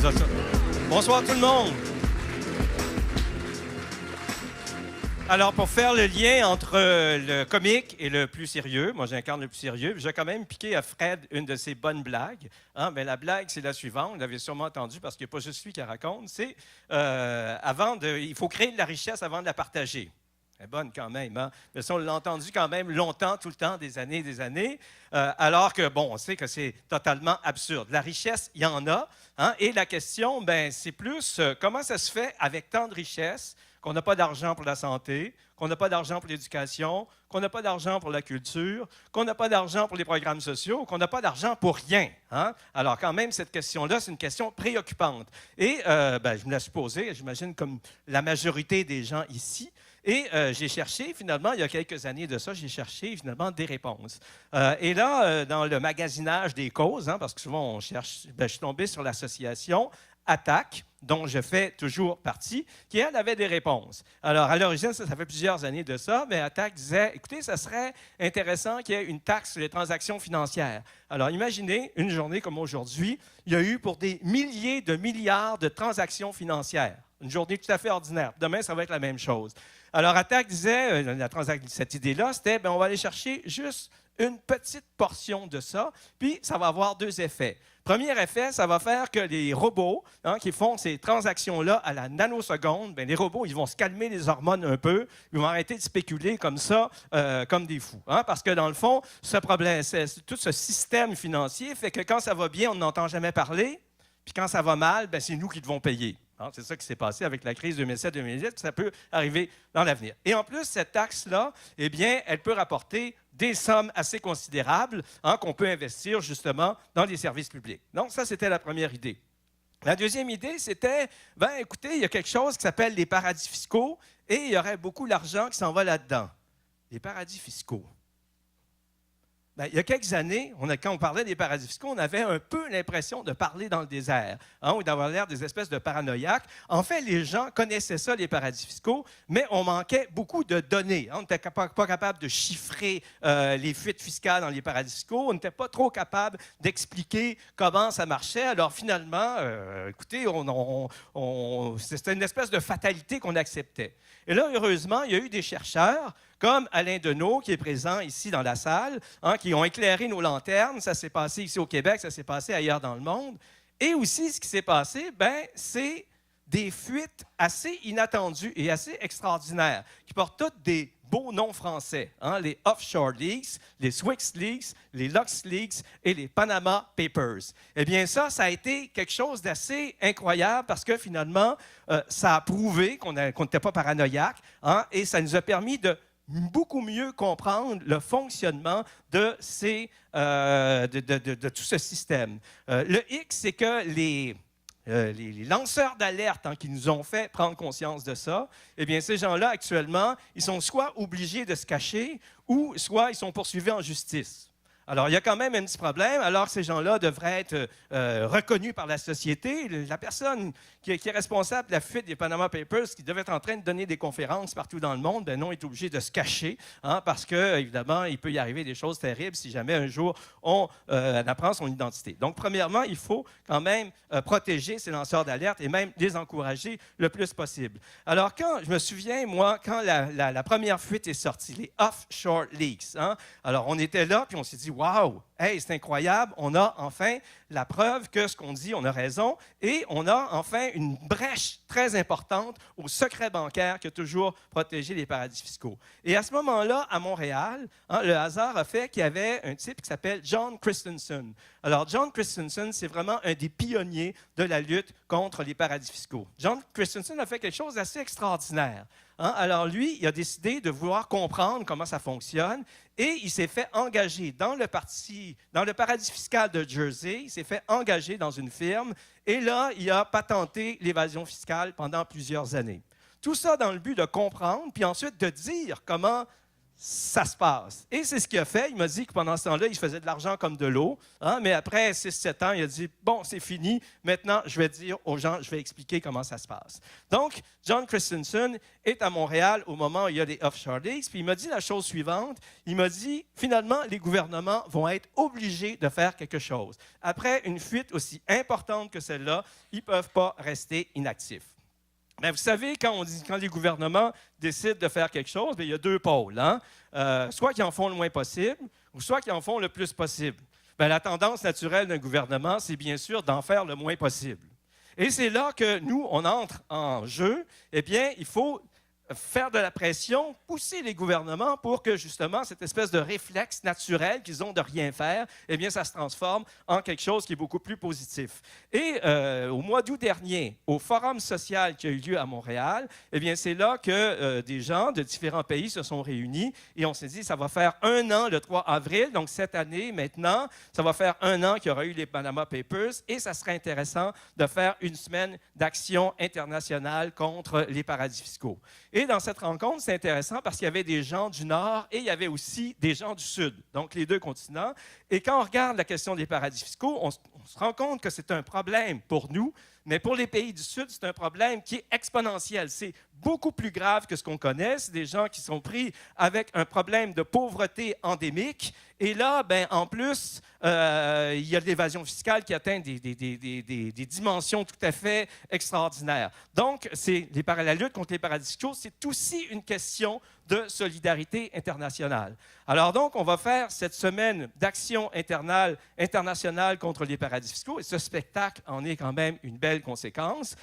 Ça. Bonsoir tout le monde. Alors, pour faire le lien entre le comique et le plus sérieux, moi j'incarne le plus sérieux, j'ai quand même piqué à Fred une de ses bonnes blagues. Mais la blague, c'est la suivante, vous l'avez sûrement entendu parce qu'il n'y a pas juste lui qui la raconte, c'est il faut créer de la richesse avant de la partager. Elle est bonne quand même, hein? Mais ça, on l'a entendu quand même longtemps, tout le temps, des années, alors que, bon, on sait que c'est totalement absurde. La richesse, il y en a, hein? Et la question, ben, c'est plus comment ça se fait avec tant de richesse qu'on n'a pas d'argent pour la santé, qu'on n'a pas d'argent pour l'éducation, qu'on n'a pas d'argent pour la culture, qu'on n'a pas d'argent pour les programmes sociaux, qu'on n'a pas d'argent pour rien. Hein? Alors, quand même, cette question-là, c'est une question préoccupante. Et je me la suis posée, j'imagine, comme la majorité des gens ici. Et j'ai cherché, finalement, il y a quelques années de ça, j'ai cherché, finalement, des réponses. Et là, dans le magasinage des causes, hein, parce que souvent, on cherche, je suis tombé sur l'association ATTAC, dont je fais toujours partie, qui, elle, avait des réponses. Alors, à l'origine, ça fait plusieurs années de ça, mais ATTAC disait, écoutez, ça serait intéressant qu'il y ait une taxe sur les transactions financières. Alors, imaginez, une journée comme aujourd'hui, il y a eu pour des milliers de milliards de transactions financières. Une journée tout à fait ordinaire. Demain, ça va être la même chose. Alors, ATTAC disait, cette idée-là, c'était, on va aller chercher juste une petite portion de ça, puis ça va avoir deux effets. Premier effet, ça va faire que les robots qui font ces transactions-là à la nanoseconde, les robots, ils vont se calmer les hormones un peu, ils vont arrêter de spéculer comme ça, comme des fous. Parce que dans le fond, ce problème, tout ce système financier fait que quand ça va bien, on n'entend jamais parler, puis quand ça va mal, c'est nous qui devons payer. C'est ça qui s'est passé avec la crise 2007-2008, ça peut arriver dans l'avenir. Et en plus, cette taxe-là, elle peut rapporter des sommes assez considérables qu'on peut investir justement dans les services publics. Donc, ça, c'était la première idée. La deuxième idée, c'était, écoutez, il y a quelque chose qui s'appelle les paradis fiscaux et il y aurait beaucoup d'argent qui s'en va là-dedans. Les paradis fiscaux. Il y a quelques années, quand on parlait des paradis fiscaux, on avait un peu l'impression de parler dans le désert, ou d'avoir l'air des espèces de paranoïaques. En fait, les gens connaissaient ça, les paradis fiscaux, mais on manquait beaucoup de données. On n'était pas capable de chiffrer les fuites fiscales dans les paradis fiscaux. On n'était pas trop capable d'expliquer comment ça marchait. Alors finalement, écoutez, c'était une espèce de fatalité qu'on acceptait. Et là, heureusement, il y a eu des chercheurs comme Alain Deneau, qui est présent ici dans la salle, qui ont éclairé nos lanternes. Ça s'est passé ici au Québec, ça s'est passé ailleurs dans le monde. Et aussi, ce qui s'est passé, c'est des fuites assez inattendues et assez extraordinaires, qui portent toutes des beaux noms français. Les Offshore Leaks, les Swiss Leaks, les Lux Leaks et les Panama Papers. Eh bien, ça a été quelque chose d'assez incroyable parce que finalement, ça a prouvé qu'on n'était pas paranoïaque et ça nous a permis de beaucoup mieux comprendre le fonctionnement de tout ce système. Le hic, c'est que les lanceurs d'alerte qui nous ont fait prendre conscience de ça, eh bien, ces gens-là, actuellement, ils sont soit obligés de se cacher ou soit ils sont poursuivis en justice. Alors, il y a quand même un petit problème. Alors, ces gens-là devraient être reconnus par la société. La personne qui est responsable de la fuite des Panama Papers, qui devait être en train de donner des conférences partout dans le monde, non, est obligé de se cacher parce que, évidemment, il peut y arriver des choses terribles si jamais un jour on apprend son identité. Donc, premièrement, il faut quand même protéger ces lanceurs d'alerte et même les encourager le plus possible. Alors, je me souviens, moi, quand la première fuite est sortie, les Offshore Leaks, alors on était là, puis on s'est dit, wow, hey, c'est incroyable, on a enfin la preuve que ce qu'on dit, on a raison, et on a enfin une brèche très importante au secret bancaire qui a toujours protégé les paradis fiscaux. Et à ce moment-là, à Montréal, le hasard a fait qu'il y avait un type qui s'appelle John Christensen. Alors, John Christensen, c'est vraiment un des pionniers de la lutte contre les paradis fiscaux. John Christensen a fait quelque chose d'assez extraordinaire. Alors, lui, il a décidé de vouloir comprendre comment ça fonctionne et il s'est fait engager dans le paradis fiscal de Jersey. Il s'est fait engager dans une firme et là, il a patenté l'évasion fiscale pendant plusieurs années. Tout ça dans le but de comprendre, puis ensuite de dire comment ça se passe. Et c'est ce qu'il a fait. Il m'a dit que pendant ce temps-là, il faisait de l'argent comme de l'eau. Hein, mais après 6-7 ans, il a dit, bon, c'est fini. Maintenant, je vais dire aux gens, je vais expliquer comment ça se passe. Donc, John Christensen est à Montréal au moment où il y a des Offshore Leaks. Puis il m'a dit la chose suivante. Il m'a dit, finalement, les gouvernements vont être obligés de faire quelque chose. Après une fuite aussi importante que celle-là, ils ne peuvent pas rester inactifs. Bien, vous savez, quand les gouvernements décident de faire quelque chose, bien, il y a deux pôles. Hein? Soit qu'ils en font le moins possible, ou soit qu'ils en font le plus possible. Bien, la tendance naturelle d'un gouvernement, c'est bien sûr d'en faire le moins possible. Et c'est là que nous, on entre en jeu. Eh bien, il faut faire de la pression, pousser les gouvernements pour que, justement, cette espèce de réflexe naturel qu'ils ont de rien faire, eh bien, ça se transforme en quelque chose qui est beaucoup plus positif. Et au mois d'août dernier, au Forum social qui a eu lieu à Montréal, eh bien, c'est là que des gens de différents pays se sont réunis et on s'est dit, ça va faire 1 an le 3 avril, donc cette année, maintenant, ça va faire 1 an qu'il y aura eu les Panama Papers et ça serait intéressant de faire une semaine d'action internationale contre les paradis fiscaux. Et dans cette rencontre, c'est intéressant parce qu'il y avait des gens du Nord et il y avait aussi des gens du Sud, donc les deux continents. Et quand on regarde la question des paradis fiscaux, on se rend compte que c'est un problème pour nous, mais pour les pays du Sud, c'est un problème qui est exponentiel. C'est beaucoup plus grave que ce qu'on connaît. C'est des gens qui sont pris avec un problème de pauvreté endémique. Et là, ben, en plus, il y a de l'évasion fiscale qui atteint des dimensions tout à fait extraordinaires. Donc, la lutte contre les paradis fiscaux, c'est aussi une question de solidarité internationale. Alors donc, on va faire cette semaine d'action internationale contre les paradis fiscaux et ce spectacle en est quand même une belle conséquence.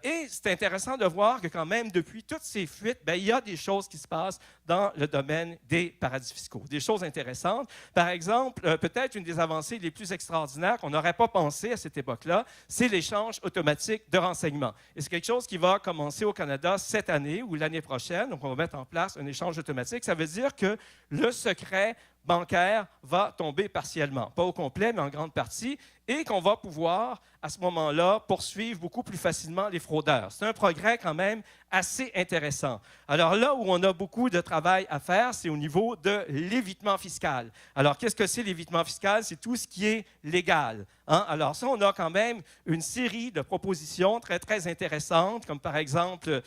Et c'est intéressant de voir que quand même, depuis toutes ces fuites, bien, il y a des choses qui se passent dans le domaine des paradis fiscaux, des choses intéressantes. Par exemple, peut-être une des avancées les plus extraordinaires qu'on n'aurait pas pensé à cette époque-là, c'est l'échange automatique de renseignements. Et c'est quelque chose qui va commencer au Canada cette année ou l'année prochaine. Donc, on va mettre en place un échange automatique. Ça veut dire que le secret bancaire va tomber partiellement, pas au complet, mais en grande partie, et qu'on va pouvoir, à ce moment-là, poursuivre beaucoup plus facilement les fraudeurs. C'est un progrès quand même assez intéressant. Alors là où on a beaucoup de travail à faire, c'est au niveau de l'évitement fiscal. Alors, qu'est-ce que c'est l'évitement fiscal? C'est tout ce qui est légal. Hein? Alors ça, on a quand même une série de propositions très, très intéressantes, comme par exemple,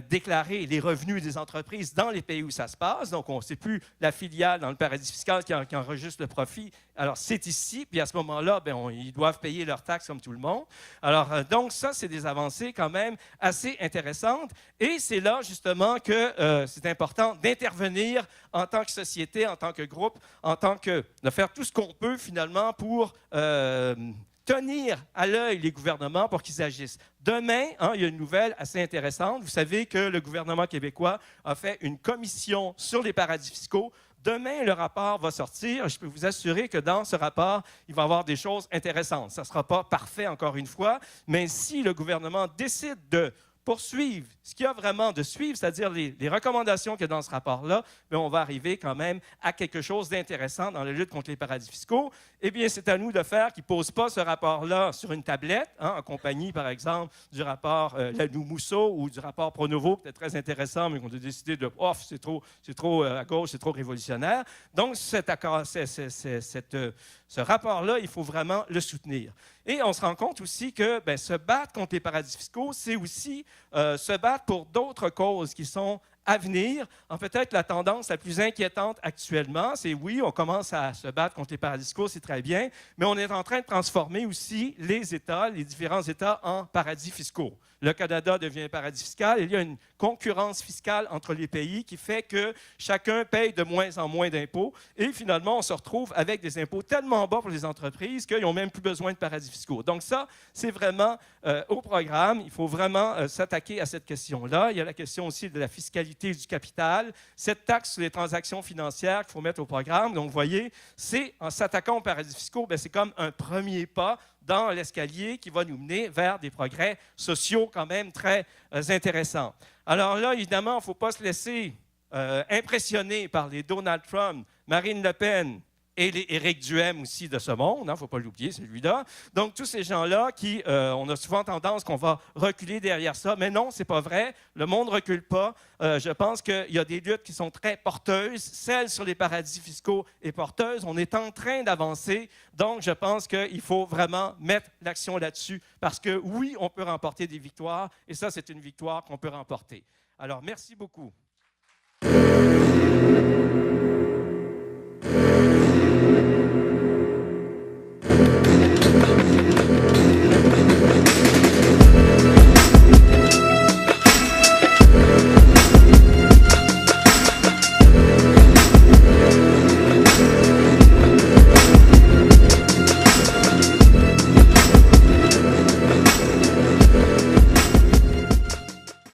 déclarer les revenus des entreprises dans les pays où ça se passe. Donc, on ne sait plus la filiale dans le paradis fiscal qui enregistre le profit. Alors, c'est ici, puis à ce moment-là, bien, ils doivent payer leurs taxes comme tout le monde. Alors, donc, ça, c'est des avancées quand même assez intéressantes. Et c'est là, justement, que c'est important d'intervenir en tant que société, en tant que groupe, de faire tout ce qu'on peut, finalement, pour tenir à l'œil les gouvernements pour qu'ils agissent. Demain, il y a une nouvelle assez intéressante. Vous savez que le gouvernement québécois a fait une commission sur les paradis fiscaux. Demain, le rapport va sortir. Je peux vous assurer que dans ce rapport, il va y avoir des choses intéressantes. Ça ne sera pas parfait, encore une fois, mais si le gouvernement décide de poursuivre ce qu'il y a vraiment de suivre, c'est-à-dire les recommandations qu'il y a dans ce rapport-là, bien, on va arriver quand même à quelque chose d'intéressant dans la lutte contre les paradis fiscaux. Eh bien, c'est à nous de faire qu'ils ne posent pas ce rapport-là sur une tablette, en compagnie, par exemple, du rapport Lanou-Mousseau ou du rapport Pronovo, peut-être très intéressant, mais qu'on a décidé de « oh, c'est trop à gauche, c'est trop révolutionnaire ». Donc, ce rapport-là, il faut vraiment le soutenir. Et on se rend compte aussi que bien, se battre contre les paradis fiscaux, c'est aussi se battre pour d'autres causes qui sont à venir. Peut-être la tendance la plus inquiétante actuellement, c'est oui, on commence à se battre contre les paradis fiscaux, c'est très bien, mais on est en train de transformer aussi les États, les différents États en paradis fiscaux. Le Canada devient un paradis fiscal. Il y a une concurrence fiscale entre les pays qui fait que chacun paye de moins en moins d'impôts. Et finalement, on se retrouve avec des impôts tellement bas pour les entreprises qu'ils n'ont même plus besoin de paradis fiscaux. Donc ça, c'est vraiment au programme. Il faut vraiment s'attaquer à cette question-là. Il y a la question aussi de la fiscalité du capital. Cette taxe sur les transactions financières qu'il faut mettre au programme. Donc, vous voyez, c'est en s'attaquant aux paradis fiscaux, bien, c'est comme un premier pas dans l'escalier qui va nous mener vers des progrès sociaux quand même très intéressants. Alors là, évidemment, il ne faut pas se laisser impressionner par les Donald Trump, Marine Le Pen, et les Éric Duhem aussi de ce monde, il ne faut pas l'oublier, celui-là. Donc, tous ces gens-là qui, on a souvent tendance qu'on va reculer derrière ça, mais non, ce n'est pas vrai. Le monde ne recule pas. Je pense qu'il y a des luttes qui sont très porteuses. Celle sur les paradis fiscaux est porteuse. On est en train d'avancer. Donc, je pense qu'il faut vraiment mettre l'action là-dessus parce que, oui, on peut remporter des victoires et ça, c'est une victoire qu'on peut remporter. Alors, merci beaucoup.